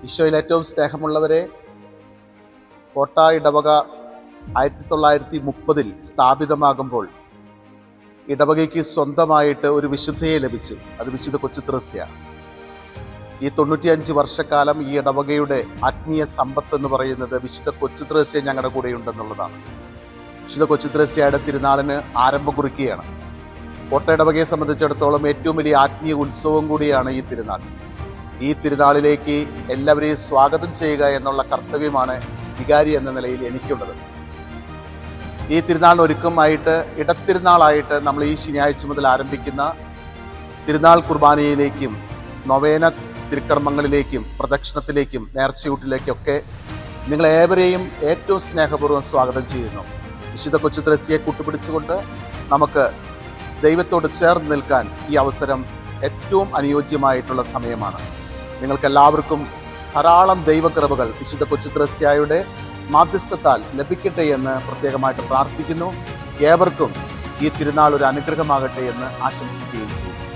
ഈശോയിൽ ഏറ്റവും സ്നേഹമുള്ളവരെ, കോട്ട ഇടവക 1930 സ്ഥാപിതമാകുമ്പോൾ ഇടവകയ്ക്ക് സ്വന്തമായിട്ട് ഒരു വിശുദ്ധയെ ലഭിച്ചു. അത് വിശുദ്ധ കൊച്ചുത്രേസ്യ. ഈ 95 വർഷക്കാലം ഈ ഇടവകയുടെ ആത്മീയ സമ്പത്ത് എന്ന് പറയുന്നത് വിശുദ്ധ കൊച്ചുത്രേസ്യ ഞങ്ങളുടെ കൂടെയുണ്ടെന്നുള്ളതാണ്. വിശുദ്ധ കൊച്ചുത്രേസ്യയുടെ തിരുനാളിന് ആരംഭം കുറിക്കുകയാണ്. കോട്ട ഇടവകയെ സംബന്ധിച്ചിടത്തോളം ഏറ്റവും വലിയ ആത്മീയ ഉത്സവം കൂടിയാണ് ഈ തിരുനാൾ. ഈ തിരുനാളിലേക്ക് എല്ലാവരെയും സ്വാഗതം ചെയ്യുക എന്നുള്ള കർത്തവ്യമാണ് വികാരി എന്ന നിലയിൽ എനിക്കുള്ളത്. ഈ തിരുനാളിന് ഒരുക്കമായിട്ട് ഇടത്തിരുന്നാളായിട്ട് നമ്മൾ ഈ ശനിയാഴ്ച മുതൽ ആരംഭിക്കുന്ന തിരുനാൾ കുർബാനയിലേക്കും നൊവേന തിരുക്കർമ്മങ്ങളിലേക്കും പ്രദക്ഷിണത്തിലേക്കും നേർച്ചയൂട്ടിലേക്കൊക്കെ നിങ്ങളേവരെയും ഏറ്റവും സ്നേഹപൂർവ്വം സ്വാഗതം ചെയ്യുന്നു. വിശുദ്ധ കൊച്ചുത്രേസ്യയെ കൂട്ടുപിടിച്ചുകൊണ്ട് നമുക്ക് ദൈവത്തോട് ചേർന്ന് നിൽക്കാൻ ഈ അവസരം ഏറ്റവും അനുയോജ്യമായിട്ടുള്ള സമയമാണ്. നിങ്ങൾക്കെല്ലാവർക്കും ധാരാളം ദൈവകൃപകൾ വിശുദ്ധ കൊച്ചുത്രേസ്യയുടെ മാധ്യസ്ഥത്താൽ ലഭിക്കട്ടെ എന്ന് പ്രത്യേകമായിട്ട് പ്രാർത്ഥിക്കുന്നു. ഏവർക്കും ഈ തിരുനാൾ ഒരു അനുഗ്രഹമാകട്ടെ എന്ന് ആശംസിക്കുകയും ചെയ്യുന്നു.